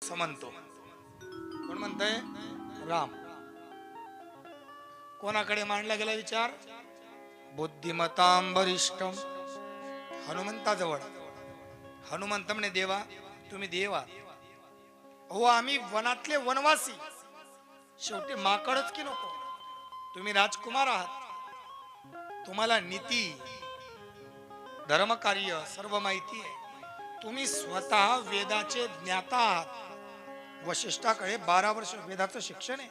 असं म्हणतो. कोण म्हणतंय? राम. कोणाकडे मांडला गेला विचार? बुद्धिमतां वरिष्ठम, हनुमंताजवळ. हनुमंत म्हणे देवा तुम्ही देवा, हो आम्ही वनातले वनवासी, शेवटी माकडच की नको, तुम्ही राजकुमार आहात, तुम्हाला नीती धर्मकार्य सर्व माहिती आहे, तुम्ही स्वतः वेदाचे ज्ञाता आहात, वशिष्ठाकडे 12 वर्ष वेदाचं शिक्षण आहे.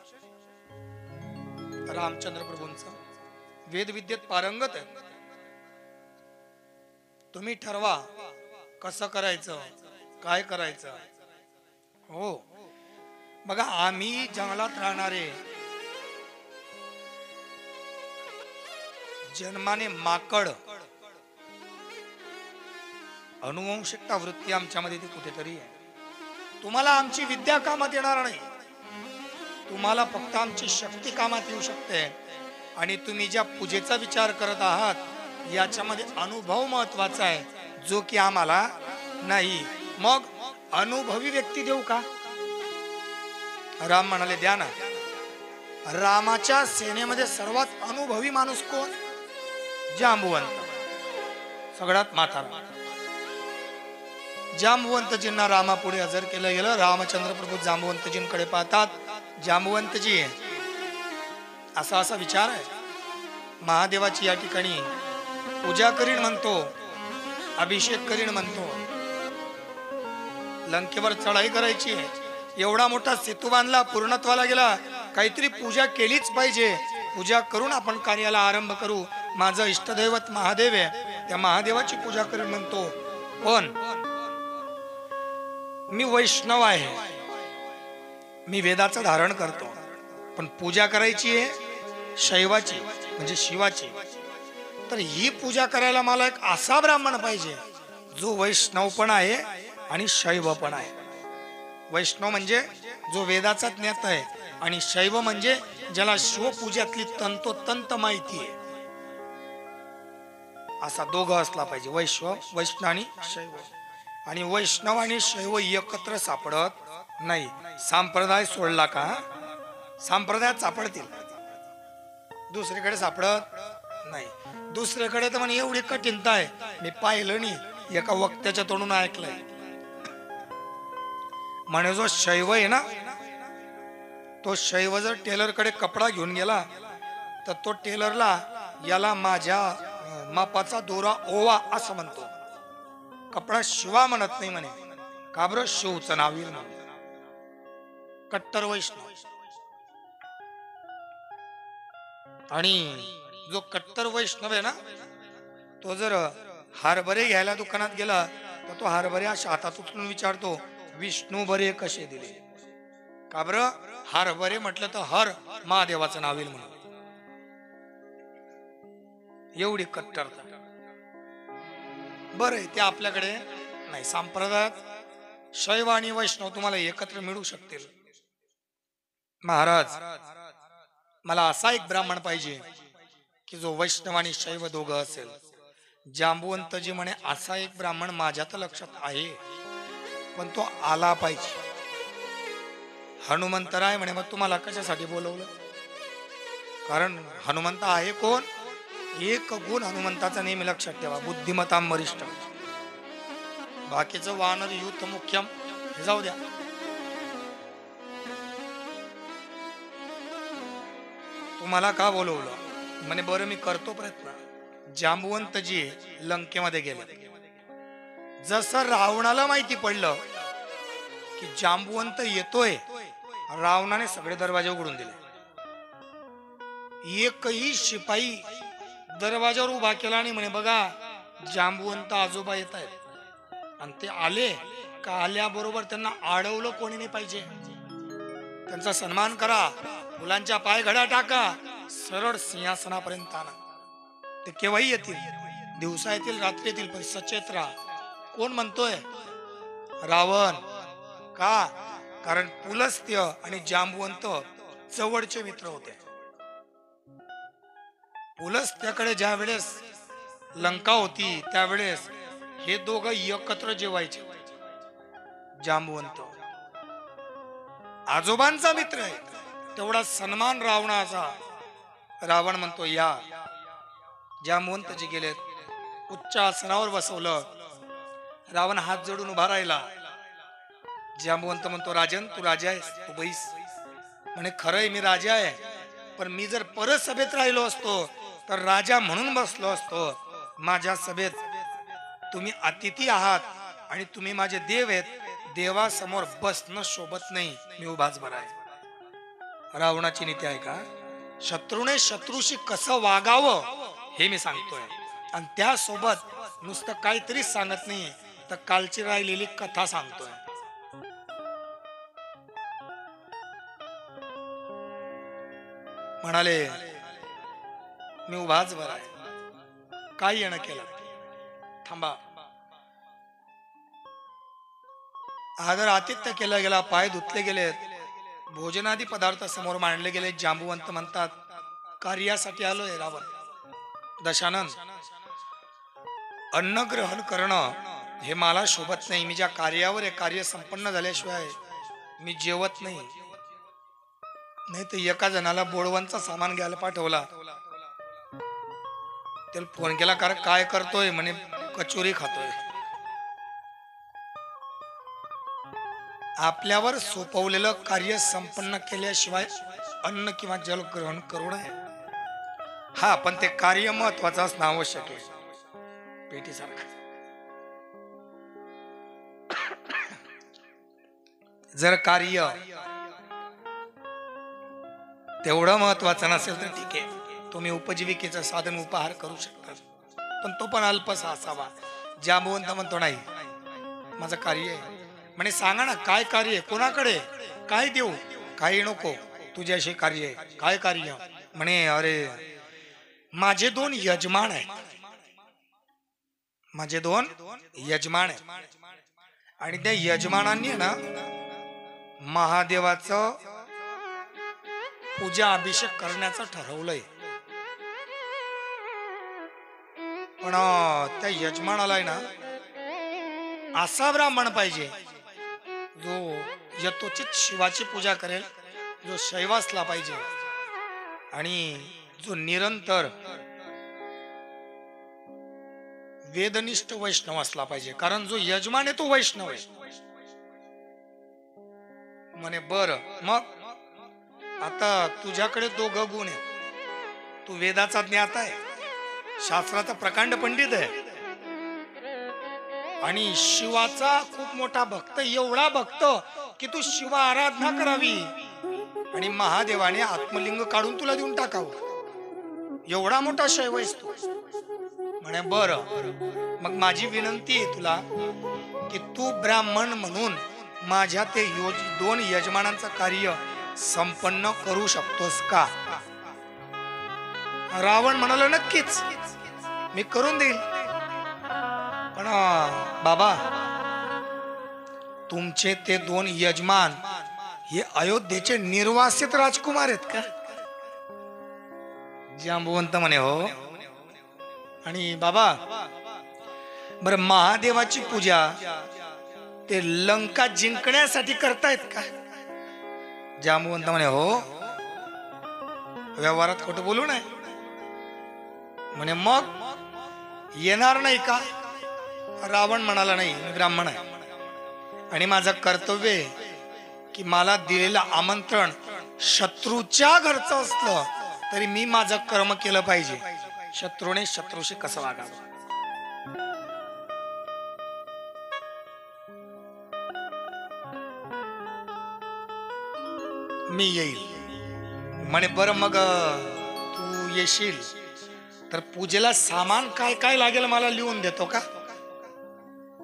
रामचंद्र प्रभूंचं वेद विद्येत पारंगत आहे. तुम्ही ठरवा कसं करायचं, काय करायचं. हो बघा, आम्ही जंगलात राहणारे जन्माने माकड, अनुवंशिकता वृत्ती आमच्यामध्ये ती कुठेतरी आहे. तुम्हाला आमची विद्या कामात येणार नाही, तुम्हाला फक्त आमची शक्ती कामात येऊ शकते. आणि तुम्ही ज्या पूजेचा विचार करत आहात याच्यामध्ये अनुभव महत्वाचा आहे, जो की आम्हाला नाही. मग अनुभवी व्यक्ती देऊ का? राम म्हणाले द्या ना. रामाच्या सेनेमध्ये सर्वात अनुभवी माणूस कोण? जांबुवंत, सगळ्यात म्हातारा. जांबुवंतजींना रामापुढे हजर केलं गेलं. रामचंद्र प्रभू जांबुवंतजींकडे पाहतात. जांबुवंतजी, असा असा विचार आहे, महादेवाची या ठिकाणी पूजा करीन म्हणतो, अभिषेक करीन म्हणतो, लंकेवर चढाई करायची आहे, एवढा मोठा सेतू बांधला, पूर्णत्वाला गेला, काहीतरी पूजा केलीच पाहिजे, पूजा करून आपण कार्याला आरंभ करू. माझं इष्टदैवत महादेव आहे, त्या महादेवाची पूजा करीन म्हणतो. पण मी वैष्णव आहे, मी वेदाचं धारण करतो, पण पूजा करायची आहे शैवाची म्हणजे शिवाची. तर ही पूजा करायला मला एक असा ब्राह्मण पाहिजे जो वैष्णव पण आहे आणि शैव पण आहे. वैष्णव म्हणजे जो वेदाचा ज्ञाता आहे, आणि शैव म्हणजे ज्याला शिवपूजातली तंतोतंत माहिती आहे. असा दोघं असला पाहिजे, वैष्णव आणि शैव. आणि वैष्णव आणि शैव एकत्र सापडत नाही. संप्रदाय सोडला का संप्रदायात सापडतील, दुसरीकडे सापडत नाही. दुसरीकडे तर म्हणे एवढी कठीणता आहे, मी पाहिलं नाही, एका वक्त्याच्या तोंडून ऐकलंय. म्हणे जो शैव आहे ना, तो शैव जर टेलर कडे कपडा घेऊन गेला तर तो टेलरला याला माझ्या मापाचा दोरा ओवा असं म्हणतो, कपडा शिवा म्हणत नाही म्हणे. का बरं? शिवचं नाव येईल म्हणून. कट्टर वैष्णव. आणि जो कट्टर वैष्णव आहे ना, तो जर हरभरे घ्यायला दुकानात गेला तर तो हरभरे अशा हातात उचलून विचारतो, विष्णू बरे कसे दिले? का बरं? हरभरे म्हटलं तर हर महादेवाचं नाव येईल म्हणून. एवढी कट्टरता. बरं ते आपल्याकडे नाही. संप्रदायात शैव आणि वैष्णव तुम्हाला एकत्र मिळू शकतील. महाराज, मला असा एक ब्राह्मण पाहिजे की जो वैष्णव आणि शैव दोघं असेल. जांबुवंतजी म्हणे असा एक ब्राह्मण माझ्या तर लक्षात आहे, पण तो आला पाहिजे. हनुमंतराय म्हणे मग तुम्हाला कशासाठी बोलवलं? कारण हनुमंत आहे कोण? एक गुण हनुमंताचा नेहमी लक्षात ठेवा, बुद्धिमतां वरिष्ठम. बाकीचं वानर युथ मुख्यम हे जाऊ द्या. तुम्हाला का बोलवलं? म्हणे बरं मी करतो प्रयत्न. जांबुवंतजी लंकेमध्ये गेले. जसं रावणाला माहिती पडलं की जांबुवंत येतोय, रावणाने सगळे दरवाजे उघडून दिले. एकही शिपाई दरवाजावर उभा केला आणि म्हणे बघा जांबुवंत आजोबा येत आहेत. आणि ते आले का आल्याबरोबर त्यांना अडवलं कोणी नाही पाहिजे. त्यांचा सन्मान करा, फुलांच्या पाय घडा टाका, सरळ सिंहासनापर्यंत आणा. ते केव्हाही येतील, दिवसा येतील, रात्री येतील, पण सचेत राहा. कोण म्हणतोय? रावण. का? कारण पुलस्त्य आणि जांबुवंत जवळचे मित्र होते. पुलस्त्याकडे ज्या वेळेस लंका होती त्यावेळेस हे दोघं एकत्र जेवायचे. जांबुवंत आजोबांचा मित्र आहे, तेवढा सन्मान रावणाचा. रावण म्हणतो या. जांबवंतजी गेलेत, उच्च आसनावर बसवलं. रावण हात जोडून उभा राहिला. जांबवंत म्हणतो राजन, तू राजा आहेस, तू बैस. म्हणे खरंय मी राजा आहे, पण मी जर परत सभेत राहिलो असतो तर राजा म्हणून बसलो असतो. माझ्या सभेत तुम्ही अतिथी आहात आणि तुम्ही माझे देव आहेत. देवासमोर बसणं शोभत नाही, मी उभाच बरा आहे. रावणाची नीती आहे का? शत्रूने शत्रूशी कसं वागावं हे मी सांगतोय, आणि त्यासोबत नुसतं काहीतरीच सांगत नाही, तर कालची राहिलेली कथा सांगतोय. म्हणाले मी उभाच बरा आहे, काय येणं केलं, थांबा. आदर आतिथ्य केला गेला, पाय धुतले गेलेत, भोजनादी पदार्थ समोर मांडले गेले. जांबुवंत म्हणतात कार्यासाठी आलोय रावण. दशानन, अन्न ग्रहण करणं हे मला शोभत नाही. मी ज्या कार्यावर आहे, कार्य संपन्न झाल्याशिवाय मी जेवत नाही. नाही तर एका जणाला बोळवणचा सामान घ्यायला पाठवला, त्याला फोन केला, कारण काय करतोय, म्हणे कचोरी खातोय. आपल्यावर सोपवलेलं कार्य संपन्न केल्याशिवाय अन्न किंवा जल ग्रहण करू नये. हा, पण ते कार्य महत्वाचं असणं आवश्यक आहे. पेटीसारखं जर कार्य तेवढं महत्वाचं नसेल तर ठीक आहे, तुम्ही उपजीविकेचं साधन उपहार करू शकता, पण तो पण अल्पसा असावा. जांबवंत म्हणतो नाही, माझं कार्य आहे. म्हणे सांगा ना काय कार्य आहे, कोणाकडे काय देऊ, काही नको, तुझ्याशी कार्य आहे. काय कार्य? म्हणे अरे माझे 2 यजमान आहेत, माझे 2 यजमान आहेत, आणि त्या यजमानांनी ना महादेवाचं पूजा अभिषेक करण्याचं ठरवलंय. पण त्या यजमानाला ना असा ब्राह्मण पाहिजे जो यथोचित शिवाची पूजा करेल, जो शैव असला पाहिजे, आणि जो निरंतर वेदनिष्ठ वैष्णव असला पाहिजे, कारण जो यजमान आहे तो वैष्णव आहे. म्हणे बर, मग आता तुझ्याकडे 2 गुण आहेत. तू वेदाचा ज्ञाता आहे, शास्त्राचा प्रकांड पंडित आहे, आणि शिवाचा खूप मोठा भक्त, एवढा भक्त की तू शिवा आराधना करावी आणि महादेवाने आत्मलिंग काढून तुला देऊन टाकावं, एवढा मोठा शैव आहेस तू. म्हणे बर, मग माझी विनंती आहे तुला की तू ब्राह्मण म्हणून माझ्या ते 2 यजमानांचं कार्य संपन्न करू शकतोस का? रावण म्हणाला नक्कीच मी करून देईल. पण बाबा, तुमचे ते 2 यजमान हे अयोध्येचे निर्वासित राजकुमार आहेत का? जांबवंत म्हणे हो. आणि बाबा बर, महादेवाची पूजा ते लंका जिंकण्यासाठी करतायत का? जांबवंत म्हणे हो. व्यवहारात खोटं बोलू नये. म्हणे मग येणार नाही का? रावण म्हणाला नाही, मी ब्राह्मण आहे आणि माझं कर्तव्य आहे की मला दिलेलं आमंत्रण शत्रूच्या घरचं असलं तरी मी माझं कर्म केलं पाहिजे. शत्रूने शत्रूशी कसं वागावं. मी येईल. म्हणे बरं, मग तू येशील तर पूजेला सामान काय काय लागेल मला लिहून देतो का?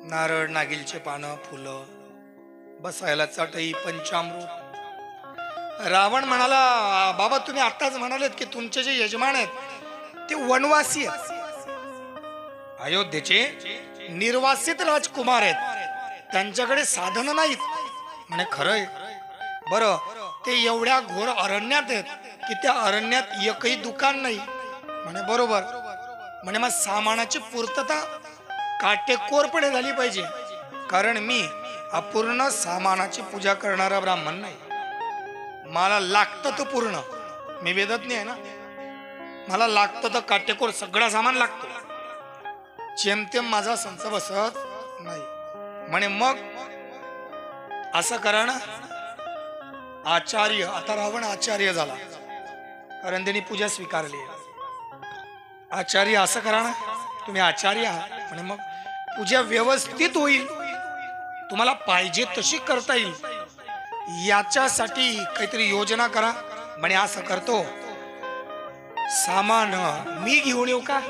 नारळ, नागिलचे पानं, फुलं, बसायला चटई, पंचामृत. रावण म्हणाला बाबा, तुम्ही आताच म्हणालेत की तुमचे जे यजमान आहेत ते वनवासी आहेत, अयोध्येचे निर्वासित राजकुमार आहेत, त्यांच्याकडे साधन नाहीत. म्हणे खरंय. बरं, ते एवढ्या घोर अरण्यात आहेत की त्या अरण्यात एकही दुकान नाही. म्हणे बरोबर. म्हणे मग सामानाची पूर्तता काटेकोरपणे झाली पाहिजे, कारण मी अपूर्ण सामानाची पूजा करणारा ब्राह्मण नाही. मला लागतं तर पूर्ण, मी वेदत नाही आहे ना, मला लागतं तर काटेकोर सगळं सामान लागतो, जेमतेम माझा संच बसत नाही म्हणे. मग असं करा ना, आचार्य, आता रावण आचार्य झाला कारण त्यांनी पूजा स्वीकारली. आचार्य, असं करा ना, तुम्ही आचार्य आहात म्हणे, मग पूजा व्यवस्थित होईल, तुम्हाला पाहिजे तशी करता येईल, याच्यासाठी काहीतरी योजना करा म्हणे. असं करतो, सामान मी घेऊन येऊ का?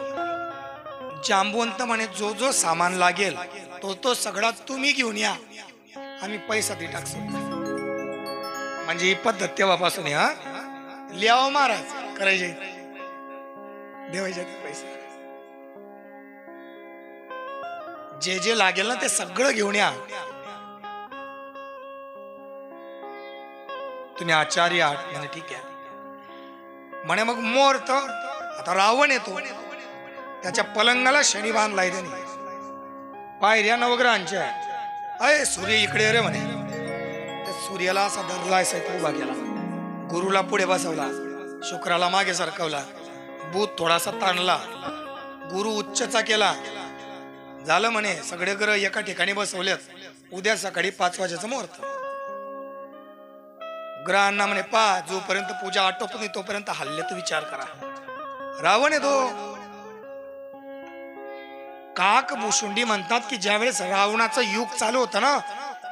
जांबवंत म्हणे, जो जो सामान लागेल तो तो सगळा तुम्ही घेऊन या, आम्ही पैसा दे टाकतो. म्हणजे ही पद्धत तेव्हापासून हा लिहाव महाराज करायचे, देवायचे पैसे, जे जे लागेल ना ते सगळं घेऊन या, तुम्ही आचार्य आहात म्हणे. ठीक आहे म्हणे. मग मुहूर्त, आता रावण येतो, त्याच्या पलंगाला शनी बांधलाय त्यांनी, पायऱ्या नवग्रहांच्या. अय सूर्य इकडे रे म्हणे. त्या सूर्याला असा धरलाय, सैत उभा केला, गुरुला पुढे बसवला, शुक्राला मागे सरकवला, बुध थोडासा ताणला, गुरु उच्चचा केला. झालं म्हणे, सगळे ग्रह एका ठिकाणी बसवलेत, उद्या सकाळी 5 वाजेचा मुहूर्त. ग्रहांना म्हणे, जोपर्यंत पूजा आटोपत नाही तोपर्यंत हल्ल्याचा विचार करा. रावण येतो. काक भुशुंडी म्हणतात की ज्यावेळेस रावणाचं युग चालू होतं ना,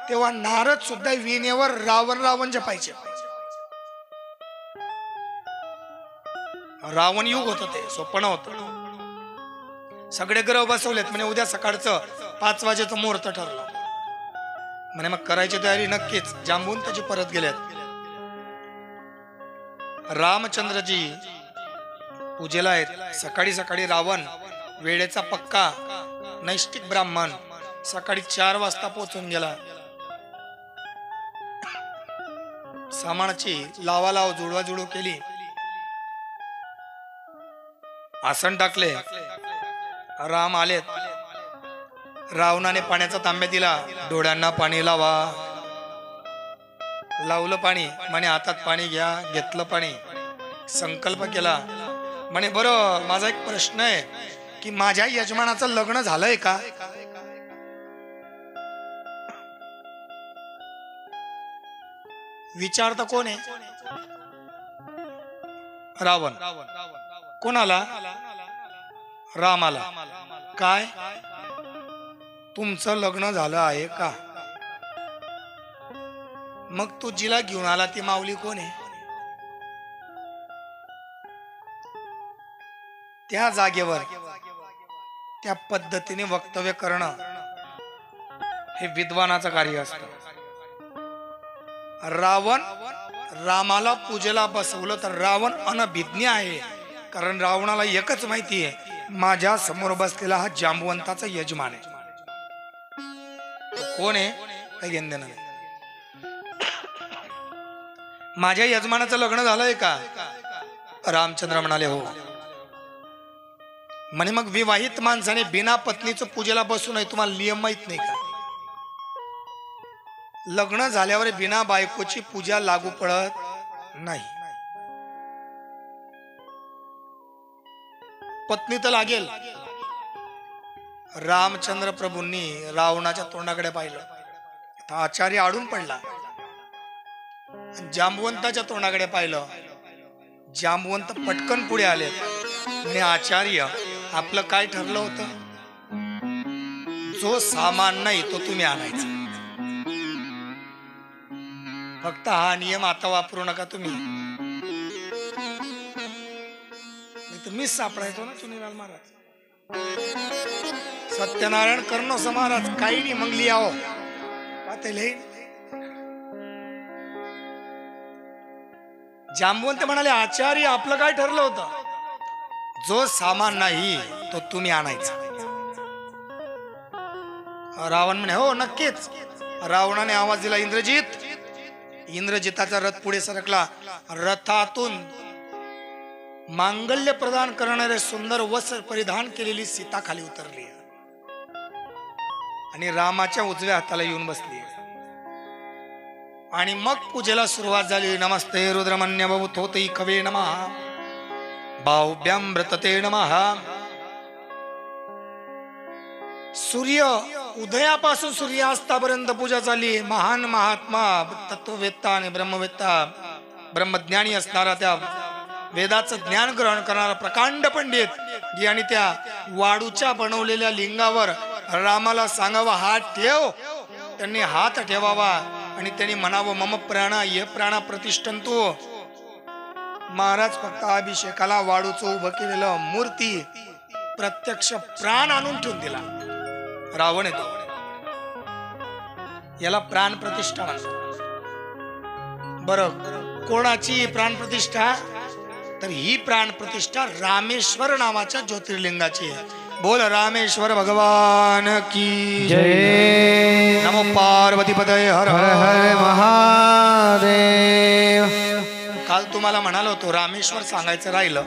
तेव्हा नारद सुद्धा विणेवर रावण जपायचे. रावण युग होत, ते स्वप्न होत. सगळे ग्रह बसवलेत म्हणे, उद्या सकाळचं 5 वाजेचं मुहूर्त ठरलं म्हणे. मग करायची तयारी नक्कीच. जांबवंताजी परत गेलेत. रामचंद्रजी पूजेला आहेत. सकाळी सकाळी रावण, वेळेचा पक्का नैष्टिक ब्राह्मण, सकाळी 4 वाजता पोहोचून गेला. सामानाची लावालाव जुळवाजुळव केली, आसन टाकले. राम आलेत. रावणाने पाण्याचा तांब्या दिला, डोळ्यांना पाणी लावा. लावलं पाणी म्हणे, हातात पाणी घ्या. घेतलं पाणी, संकल्प केला म्हणे, बरं माझा एक प्रश्न आहे की माझ्या यजमानाचं लग्न झालंय का? विचारता कोण आहे? रावण. कोणाला? रामाला. काय तुमचं लग्न झालं आहे का? मग तू जिला घेऊन आला ती माऊली कोण आहे? त्या जागेवर त्या पद्धतीने वक्तव्य करणं हे विद्वानाचं कार्य असतं. रावण रामाला पूजेला बसवलं तर रावण अनभिज्ञ आहे, कारण रावणाला एकच माहिती आहे, माझ्या समोर बसलेला हा जांबवंताचा यजमान आहे. कोण आहे काही घेणं देणं नाही. माझ्या यजमानाचं लग्न झालंय का? रामचंद्र म्हणाले हो. म्हणे मग विवाहित माणसाने बिना पत्नीचं पूजेला बसू नये, तुम्हाला नियम माहित नाही का? लग्न झाल्यावर बिना बायकोची पूजा लागू पडत नाही. पत्नी तर लागेल. रामचंद्र प्रभूंनी रावणाच्या तोंडाकडे पाहिलं, आचार्य आडून पडला. जांबवंताच्या तोंडाकडे पाहिलं, जांबवंत पटकन पुढे आले. म्हणे आचार्य, आपलं काय ठरलं होतं? जो सामान नाही तो तुम्ही आणायचा. फक्त हा नियम आता वापरू नका तुम्ही. मीच सापडायचो ना चुनीलाल महाराज. सत्यनारायण करणो महाराज काही नाही मंगली आओ जांबवंत म्हणाले, आचार्य आपलं काय ठरलं होतं? जो सामान नाही तो तुम्ही आणायचा. रावण म्हणे हो नक्कीच. रावणाने आवाज दिला, इंद्रजित. इंद्रजिताचा रथ पुढे सरकला. रथातून मांगल्य प्रदान करणारे सुंदर वस्त्र परिधान केलेली सीता खाली उतरली आणि रामाच्या उजव्या हाताला येऊन बसली. आणि मग पूजेला सुरुवात झाली. नमस्ते रुद्रमन्य भवतोतै कवे नमः बाहुभ्याम व्रतते नमः. सूर्य उदयापासून सूर्यास्तापर्यंत पूजा झाली. महान महात्मा तत्ववेत्ता आणि ब्रह्मवेत्ता ब्रह्मज्ञानी असणारा त्या वेदाचं ज्ञान ग्रहण करणारा प्रकांड पंडित आणि त्या वाळूच्या बनवलेल्या लिंगावर रामाला सांगावा हात ठेव. त्यांनी हात ठेवावा आणि त्यांनी म्हणावं मम प्राण ये प्राण प्रतिष्ठंतु. महाराज फक्त अभिषेकाला वाळूचं उभं केलेलं मूर्ती प्रत्यक्ष प्राण आणून ठेवून दिला. रावण येतो, याला प्राण प्रतिष्ठा म्हणतात. बरं, कोणाची प्राण प्रतिष्ठा? तर ही प्राण प्रतिष्ठा रामेश्वर नावाच्या ज्योतिर्लिंगाची आहे. बोल रामेश्वर भगवान की जय. नमो पार्वती पतये हर हर महादेव. काल तुम्हाला म्हणालो होतो रामेश्वर सांगायचं राहिलं,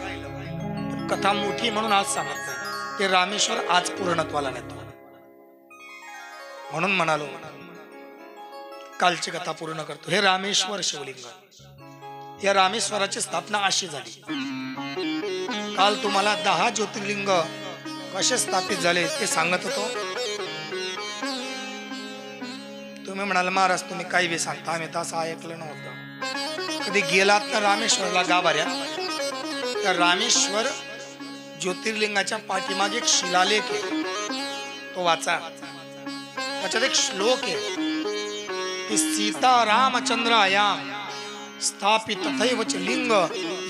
कथा मोठी म्हणून आज सांगायचं. ते रामेश्वर आज पूर्णत्वाला नेतो म्हणून म्हणालो, कालची कथा पूर्ण करतो. हे रामेश्वर शिवलिंग, या रामेश्वराची स्थापना अशी झाली. काल तुम्हाला 10 ज्योतिर्लिंग कसे स्थापित झाले ते सांगत होतो. तुम्ही म्हणाल महाराज तुम्ही काही बी सांगता, आम्ही तसं ऐकलं नव्हतं. कधी गेलात तर रामेश्वरला गाभाऱ्या, त्या रामेश्वर ज्योतिर्लिंगाच्या पाठीमागे एक शिलालेख आहे, तो वाचा. त्याच्यात एक श्लोक आहे की सीता रामचंद्रायाम स्थापित तथैवच लिंग.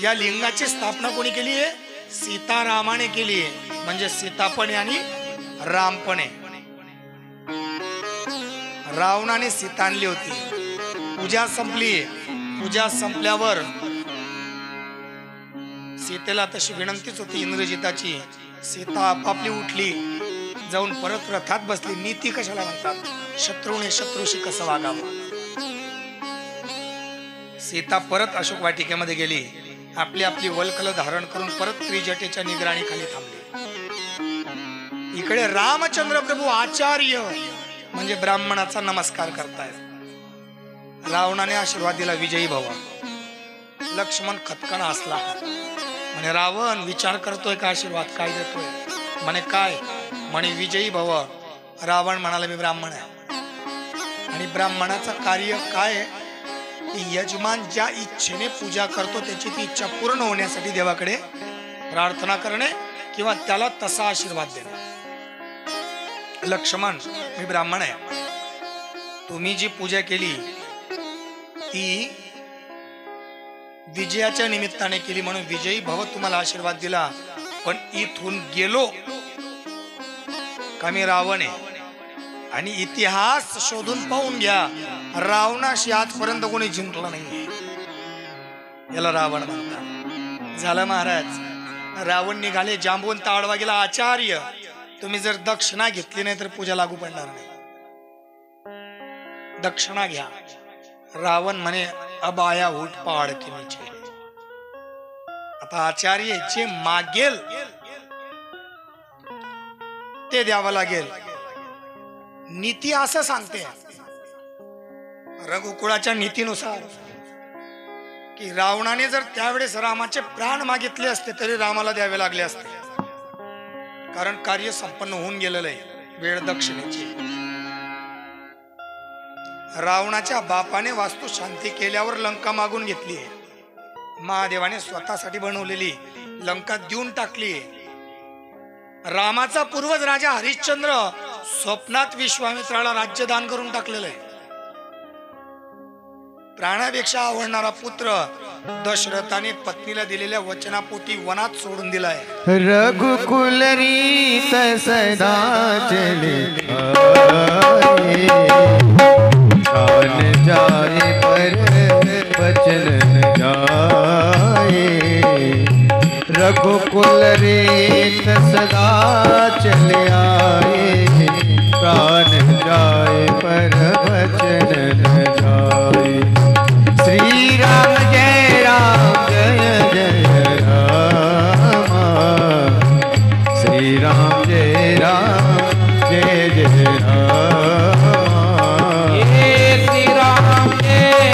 या लिंगाची स्थापना कोणी केली आहे? सीतारामाने केली आहे. म्हणजे सीतापणे आणि रामपणे. रावणाने सीता आणली होती, पूजा संपली. पूजा संपल्यावर सीतेला तशी विनंतीच होती इंद्रजिताची. सीता आपापली उठली, जाऊन परत रथात बसली. नीती कशाला म्हणतात? शत्रूने शत्रूशी कसं वागावं. सीता परत अशोक वाटिकेमध्ये गेली. आपली आपली वल्कल धारण करून परत त्रिजटेच्या निगराणीखाली थांबली. इकडे रामचंद्र प्रभू आचार्य म्हणजे ब्राह्मणाचा नमस्कार करतायत. रावणाने आशीर्वाद दिला विजयी भव. लक्ष्मण खतकन असला म्हणे रावण विचार करतोय का आशीर्वाद काय देतोय? म्हणे काय? म्हणे विजयी भव. रावण म्हणाला मी ब्राह्मण आहे आणि ब्राह्मणाचं कार्य काय? यजमान ज्या इच्छेने पूजा करतो त्याची ती इच्छा पूर्ण होण्यासाठी देवाकडे प्रार्थना करणे किंवा त्याला तसा आशीर्वाद देणे. लक्ष्मण मी ब्राह्मण आहे, तुम्ही जी पूजा केली ती विजयाच्या निमित्ताने केली म्हणून विजयी भव तुम्हाला आशीर्वाद दिला. पण इथून गेलो का मी रावण आहे. आणि इतिहास शोधून पाहून घ्या, रावणाशी आजपर्यंत कोणी जिंकलं नाही. याला रावण म्हणतात. झालं महाराज, रावण निघाले. जांबवंत आडवा गेला आचार्य तुम्ही जर दक्षिणा घेतली नाही तर पूजा लागू पडणार नाही. दक्षिणा घ्या. रावण म्हणे अब आया उठ पहाड़ के नीचे. आता आचार्य जे मागेल ते द्यावं लागेल. नीती असं सांगते रघुकुळाच्या नीतीनुसार की रावणाने जर त्यावेळेस रामाचे प्राण मागितले असते तरी रामाला द्यावे लागले असते, कारण कार्य संपन्न होऊन गेलेलं आहे वेळ दक्षिणेची. रावणाच्या बापाने वास्तू शांती केल्यावर लंका मागून घेतली आहे. महादेवाने स्वतःसाठी बनवलेली लंका देऊन टाकली. रामाचा पूर्वज राजा हरिश्चंद्र स्वप्नात विश्वामित्राला राज्य दान करून टाकलेलं आहे. प्राणापेक्षा आवडणारा पुत्र दशरथाने पत्नीला दिलेल्या वचनापोटी वनात सोडून दिलाय. रघुकुल रीत सदा चले प्राण जाए पर वचन न जाए. रघुकुल रीत सदा चले आए प्राण जाए पर वचन न जाए. श्री राम जय जय राम. श्री राम जय जय राम. श्री राम जय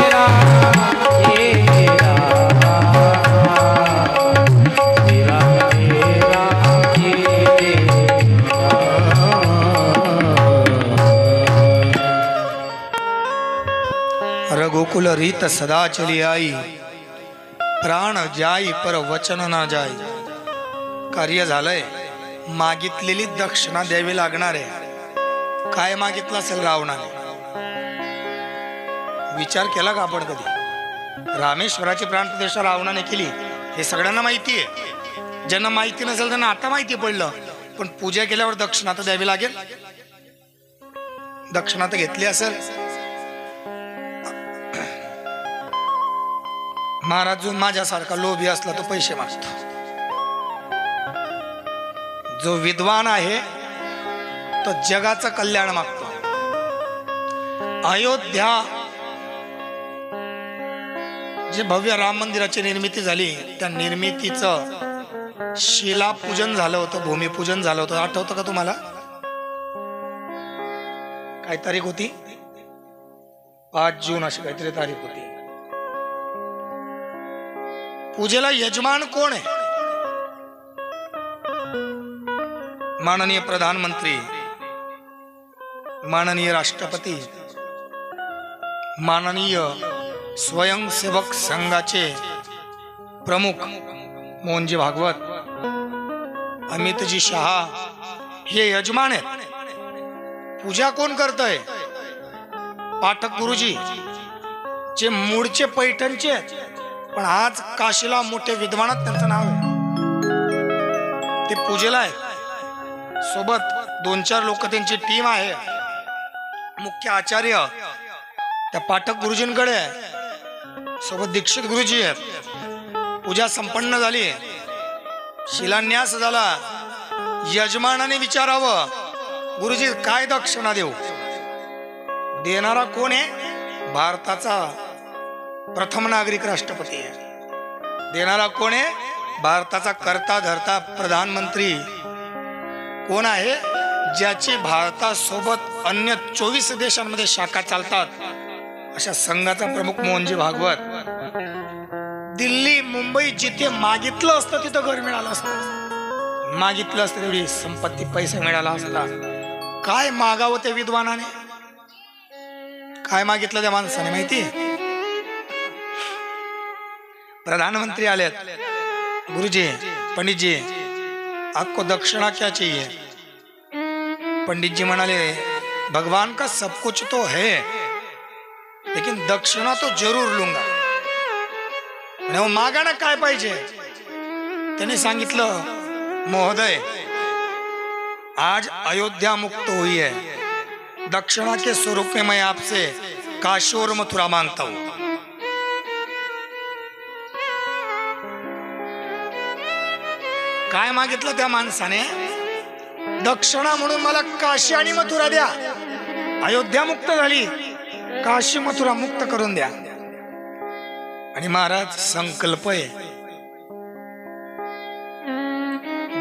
रघुकुल रीत सदा चली आई, प्राण जाई पर वचन ना जाई. कार्य झालंय, मागितलेली दक्षिणा द्यावी लागणार आहे. काय मागितलं असेल रावणाने? विचार केला का आपण कधी? रामेश्वराची प्राणप्रतिष्ठा रावणाने केली हे सगळ्यांना माहिती आहे. ज्यांना माहिती नसेल त्यांना आता माहिती पडलं. पण पूजा केल्यावर दक्षिणा तर द्यावी लागेल. दक्षिणा तर घेतली असेल. महाराज जो माझ्यासारखा लोभी असला तो पैसे मागतो. जो विद्वान आहे तो जगाचं कल्याण मागतो. अयोध्या जे भव्य राम मंदिराची निर्मिती झाली, त्या निर्मितीचं शिलापूजन झालं होतं, भूमिपूजन झालं होतं. आठवतं का तुम्हाला? काय तारीख होती? 5 जून अशी काहीतरी तारीख होती. पूजेला यजमान कोण आहे? माननीय प्रधानमंत्री, माननीय राष्ट्रपती, माननीय स्वयंसेवक संघाचे प्रमुख मोहनजी भागवत, अमितजी शहा हे यजमान आहेत. पूजा कोण करतंय? पाठक गुरुजी, जे मूळचे पैठणचे आहेत, पण आज काशीला मोठे विद्वानात त्यांचं नाव आहे. ते पूजेला आहेत. सोबत 2-4 लोक त्यांची टीम आहे. मुख्य आचार्य त्या पाठक गुरुजींकडे आहे. सोबत दीक्षित गुरुजी आहेत. पूजा संपन्न झाली, शिलान्यास झाला. यजमानाने विचारावं, गुरुजी काय दक्षिणा देऊ? देणारा कोण आहे? भारताचा प्रथम नागरिक राष्ट्रपती आहे. देणारा कोण आहे? भारताचा करता धरता प्रधानमंत्री. कोण आहे? ज्याची भारतासोबत अन्य 24 देशांमध्ये शाखा चालतात, अशा संघाचा प्रमुख मोहनजी भागवत. दिल्ली, मुंबई जिथे मागितलं असतं तिथं घर मिळालं असतं. मागितलं असतं तेवढी संपत्ती, पैसा मिळाला असता. काय मागावं त्या विद्वानाने? काय मागितलं त्या माणसाने माहिती? प्रधानमंत्री आलेत. गुरुजी, पंडित जी, आपको दक्षिणा क्या चाहिए? पंडित जी म्हणाले, भगवान का सब कुछ तो है, लेकिन दक्षिणा तो जरूर लूंगा. आणि मागा ना काय पाहिजे? त्यांनी सांगितलं, महोदय आज अयोध्या मुक्त हुई है, दक्षिणा के स्वरूप में मैं आपसे काशी और मथुरा मांगता हूं. काय मागितलं त्या माणसाने? दक्षिणा म्हणून मला काशी आणि मथुरा द्या. अयोध्या मुक्त झाली, काशी मथुरा मुक्त करून द्या. आणि महाराज संकल्प आहे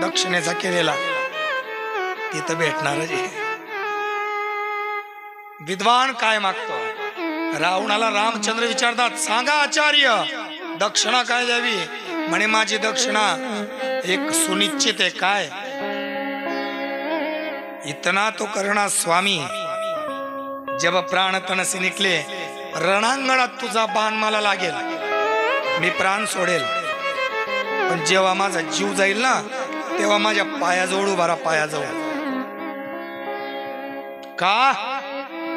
दक्षिणेचा केलेला, तिथं भेटणारच आहे. विद्वान काय मागतो? रावणाला रामचंद्र विचारतात, सांगा आचार्य दक्षिणा काय द्यावी? म्हणे माझी दक्षिणा एक सुनिश्चित आहे. काय? इतना तो करना स्वामी, जब प्राण तन से निकले, रणांगणात तुझा बाण मला लागेल, मी प्राण सोडेल. पण जेव्हा माझा जीव जाईल ना, तेव्हा माझ्या पायाजवळ उभा राहा, पायाजवळ. का?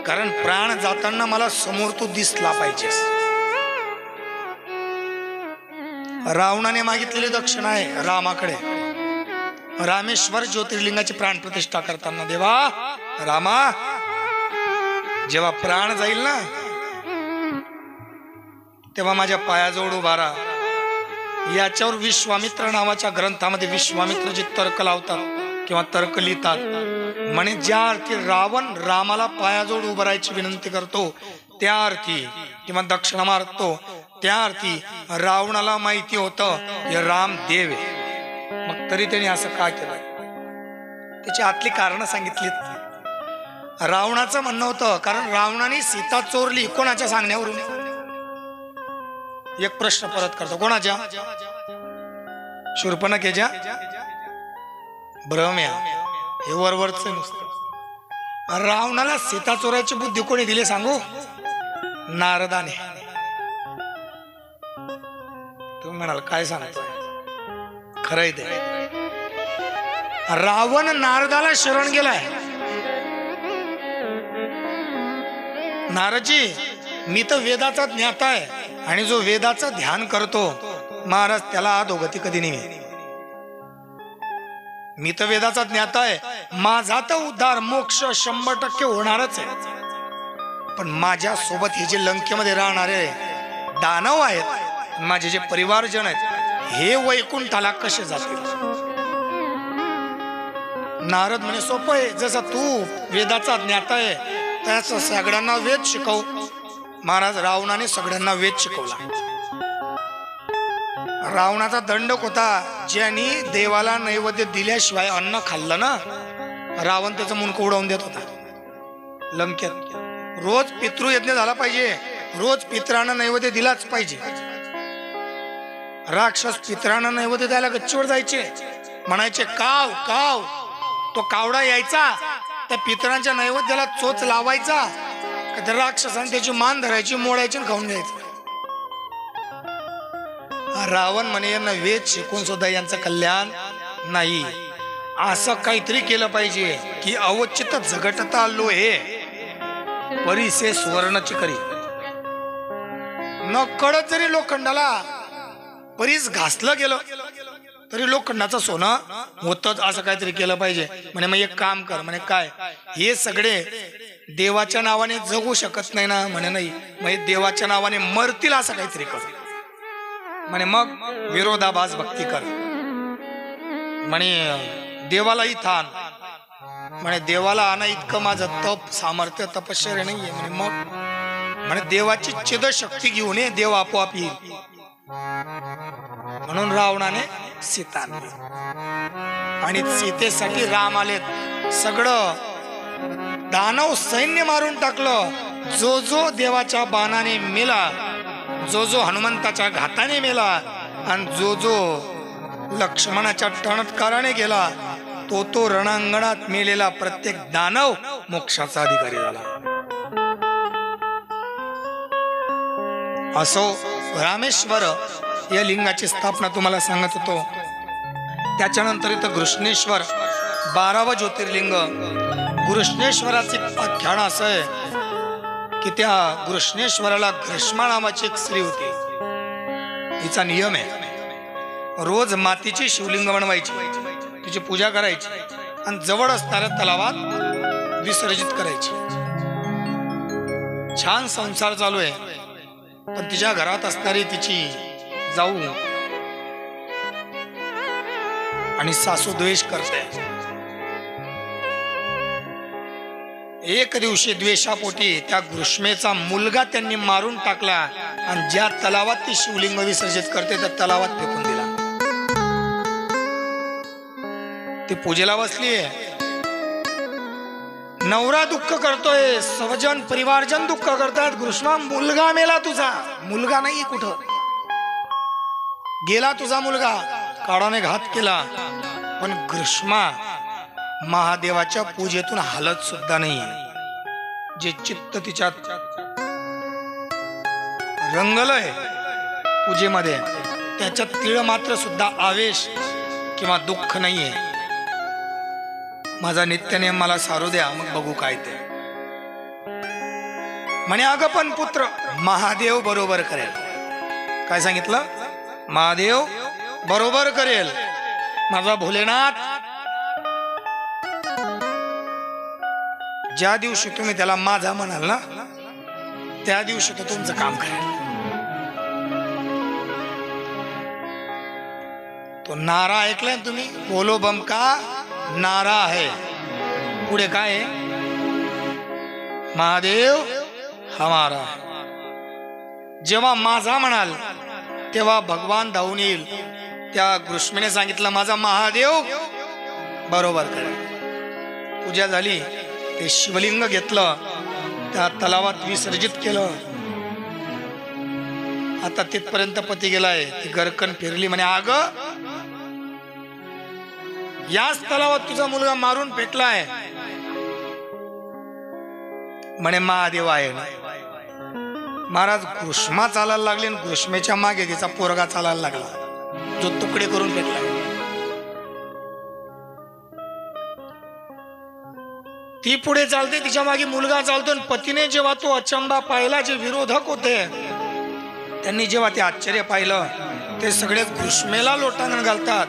कारण प्राण जाताना मला समोर तू दिसला पाहिजेस. रावणाने मागितलेली दक्षिणा आहे रामाकडे. रामेश्वर ज्योतिर्लिंगाची प्राण प्रतिष्ठा करताना, देवा रामा, जेव्हा प्राण जाईल ना, तेव्हा माझ्या पायाजवळ उभा राहा. याच्यावर विश्वामित्र नावाच्या ग्रंथामध्ये विश्वामित्रजी तर्क लावतात किंवा तर्क लिहितात. म्हणे ज्या अर्थी रावण रामाला पायाजवळ उभं राहायची विनंती करतो, त्या अर्थी किंवा दक्षिणा मारतो, त्या अर्थी रावणाला माहिती होतं की राम देव आहे. मग तरी त्याने असं का केलं? त्याची आतली कारण सांगितलीत. रावणाचं म्हणणं होतं, कारण रावणाने सीता चोरली. कोणाच्या सांगण्यावरून? एक प्रश्न परत करतो, कोणाच्या? शूर्पणखेच्या? भ्रम्या. हे वरवरच नुसतं. रावणाला सीता चोरायची बुद्धी कोणी दिली सांगू? नारदाने. तुम्ही म्हणाल काय सांगतोय, खरंय ते. रावण नारदाला शरण गेलाय. नारदजी, मी तर वेदाचा ज्ञाता आहे, आणि जो वेदाचं ध्यान करतो महाराज त्याला अधोगती कधी नाही. मी तर वेदाचा ज्ञाता आहे, माझा तर उद्धार मोक्ष 100% होणारच आहे. पण माझ्या सोबत हे जे लंकेमध्ये राहणारे दानव आहेत, माझे जे परिवारजन आहेत, हे वैकुंठाला कसे जातील. नारद म्हणे सोपं आहे, जसा तू वेदाचा ज्ञाता आहे त्याच सगळ्यांना वेद शिकव. महाराज रावणाने सगळ्यांना वेद शिकवला. रावणाचा दंडक होता, ज्यांनी देवाला नैवेद्य दिल्याशिवाय अन्न खाल्लं ना, रावण त्याचं मुंडकं उडवून देत होता लंकेत. रोज पितृयज्ञ झाला पाहिजे, रोज पितरांना नैवेद्य दिलाच पाहिजे. राक्षस पितरांना नैवेद्य द्यायला गच्चीवर जायचे, म्हणायचे काव काव. तो कावडा यायचा, त्या पितरांच्या नैवेद्याला चोच लावायचा, त्या राक्षसाने त्याची मान धरायची, मोडायची आणि खाऊन घ्यायचं. रावण म्हणे यांना वेद शिकून सुद्धा यांचं कल्याण नाही. असं काहीतरी केलं पाहिजे की अवचित झगटता लोहे परिसे सुवर्णची करी. न कळत जरी लोखंडाला परीस घासलं गेलं तरी लोखंडाचं सोनं होतच. असं काहीतरी केलं पाहिजे. म्हणे मग एक काम कर. म्हणे काय. हे सगळे देवाच्या नावाने जगू शकत नाही ना. म्हणे नाही, मग देवाच्या नावाने मरतील असं काहीतरी कर. म्हणे मग विरोधाभास भक्ती कर. म्हणे देवालाही थान. म्हणे देवाला आणा इतकं माझं तप सामर्थ्य तपश्चर्या नाहीये. म्हणे मग म्हणे देवाची चिद शक्ती घेऊन ये, देव आपोआप येईल. म्हणून रावणाने सीता आणली आणि सीतेसाठी राम आलेत. सगळं दानव सैन्य मारून टाकलं. जो जो देवाच्या बाणाने मेला, जो जो हनुमंताच्या घाताने मेला, आणि जो जो लक्ष्मणाच्या टणत्काराने गेला, तो तो रणांगणात मेलेला प्रत्येक दानव मोक्षाचा अधिकारी झाला. असो रामेश्वर या लिंगाची स्थापना तुम्हाला सांगत होतो. त्याच्यानंतर इथं घृष्णेश्वर 12वं ज्योतिर्लिंग. घृष्णेश्वराचे आख्यान असं आहे की त्या घृष्णेश्वराला घृष्मा नावाची एक स्त्री होती. हिचा नियम आहे, रोज मातीची शिवलिंग बनवायची, तिची पूजा करायची आणि जवळ असणाऱ्या तलावात विसर्जित करायची. छान संसार चालू आहे, पण तिच्या घरात असणारी तिची जाऊ आणि सासू द्वेष करते. एक दिवशी द्वेषापोटी त्या घृष्मेचा मुलगा त्यांनी मारून टाकला आणि ज्या तलावात ती शिवलिंग विसर्जित करते त्या तलावात फेकून दिला. ती पूजेला बसलीये, नवरा दुःख करतोय, स्वजन परिवारजन दुःख करतात. घृष्मा, मुलगा मेला तुझा. मुलगा नाही, कुठं गेला तुझा मुलगा? काळाने घात केला. पण घृष्मा महादेवाच्या पूजेतून हालत सुद्धा नाही. जे चित्त तिच्यात रंगलंय पूजेमध्ये, त्याच्यात तीळ मात्र सुद्धा आवेश किंवा दुःख नाहीये. माझा नित्यनेम मला सारू द्या, मग बघू काय ते. म्हणे अगं पण पुत्र, महादेव बरोबर करेल. काय सांगितलं? महादेव बरोबर करेल. माझा भोलेनाथ ज्या दिवशी तुम्ही त्याला माझा म्हणाल ना, त्या दिवशी तो तुमचं काम करेल. तो नारा ऐकलाय तुम्ही? बोलो बम का नारा आहे. पुढे काय आहे? महादेव हमारा. जेव्हा माझा म्हणाल तेव्हा भगवान धावून येईल. त्या घृष्मेने सांगितलं माझा महादेव बरोबर करेल. पूजा झाली, ते शिवलिंग घेतलं, त्या तलावात विसर्जित केलं. आता तिथपर्यंत पती गेलाय. ती गरकन फिरली. म्हणे अगं, याच तलावात तुझा मुलगा मारून पेटलाय. म्हणे महादेव आहे ना. महाराज घृष्मा चालायला लागले आणि घृष्मेच्या मागे तिचा पोरगा चालायला लागला, जो तुकडे करून फेकला. ती पुढे चालते, तिच्या मागे मुलगा चालतो. आणि पतीने जेव्हा तो अचंबा पाहिला, जे विरोधक होते त्यांनी जेव्हा ते आश्चर्य पाहिलं, ते सगळे घृष्मेला लोटांगण घालतात.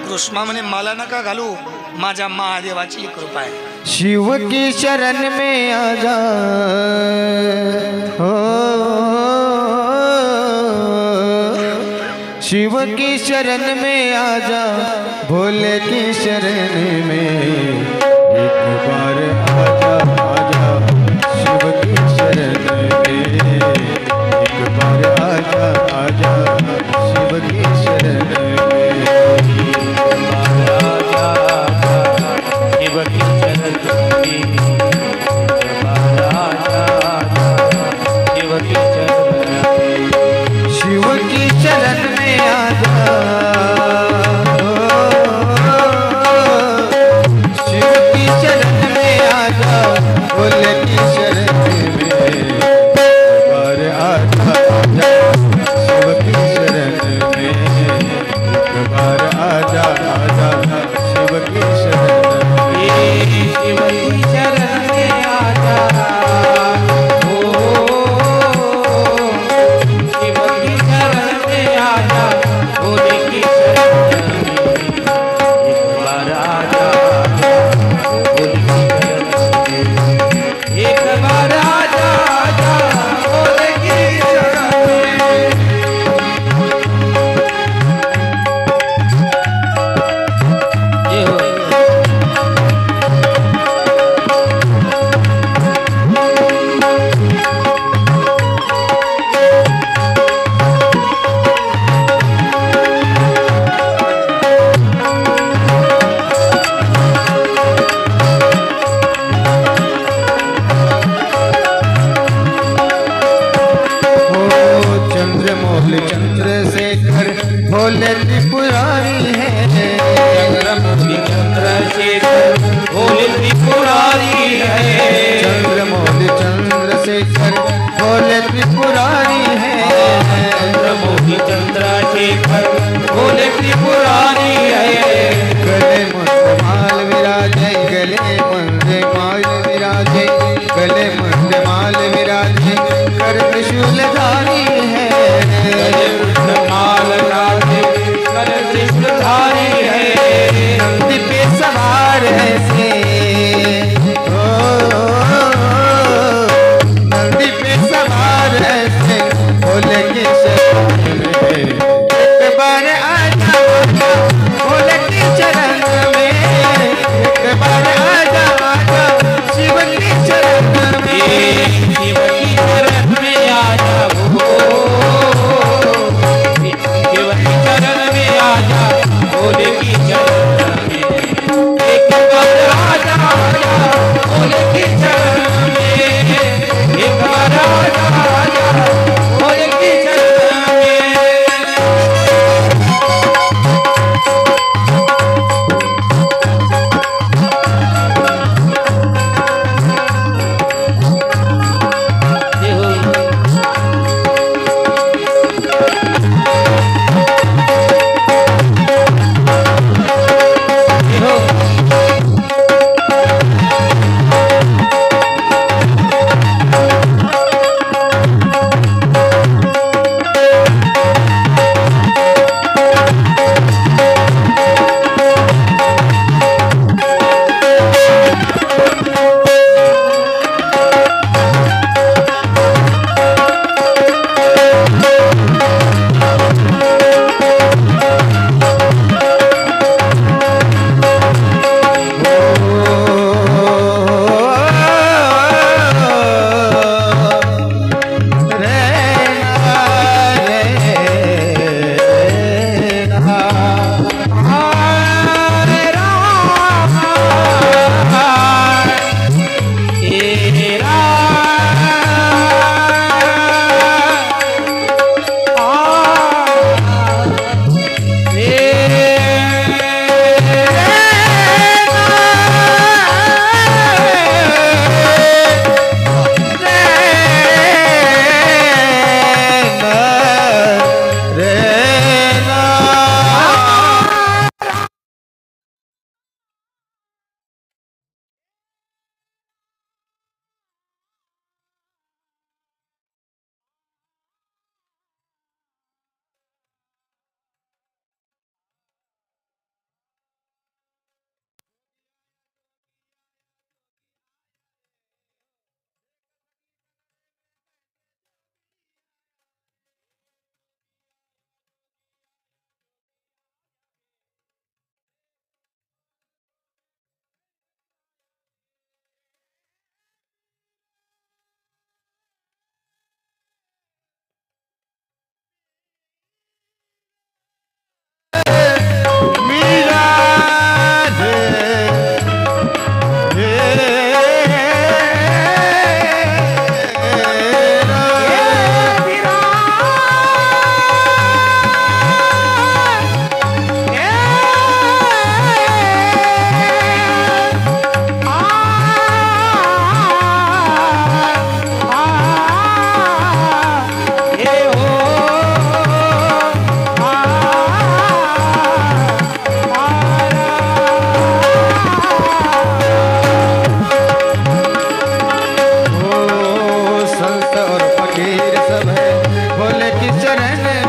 घृष्मा म्हणे मला नका घालू, माझ्या महादेवाची कृपा आहे. शिव की शरण में आजा हो, शिव की शरण में आजा, भोले की शरण में एक बार आजा आजा, शिव की शरण में एक बार आजा आजा, शिव की शरण में शिव की शरण में शिव की शरण में, शिव की शरण में आजा, शिव की शरण में आजा, भोले की शरण में एक बार आजा आजा, शिव की शरण में एक बार आजा आजा, शिव की शरण में, शिव की शरण में आजा हो, शिव की शरण में आजा, भोले की शरण में एक बार आजा आजा, भोले की शरण में एक बार आजा आजा, भोले की शरण में. जय हो. चंद्रमौली चंद्रशेखर भोले त्रिपुरारी है, चंद्रमौली चंद्रशेखर भोले त्रिपुरारी है, चंद्रमौली चंद्रशेखर भोले त्रिपुरारी है, चंद्रमौली चंद्रशेखर भोले त्रिपुरारी है. गले मुंडमाल विराजे, गले मुंडमाल विराजे, गले मुंडमाल विराजे, कर त्रिशूलधारी है, गले मुंडमाल विराजे, कर त्रिशूलधारी है. नंदी पे सवार ऐसे ओ, नंदी पे सवार ऐसे, भोले की शरण में एक बार आजा आजा, भोले की शरण में एक बार आजा आजा, शिव की शरण में, शिव की शरण में आजा हो, शिव की शरण में आजा, भोले की शरण में एक बार आजा आजा, भोले की शरण में एक बार आजा आजा, भोले की शरण में. शरण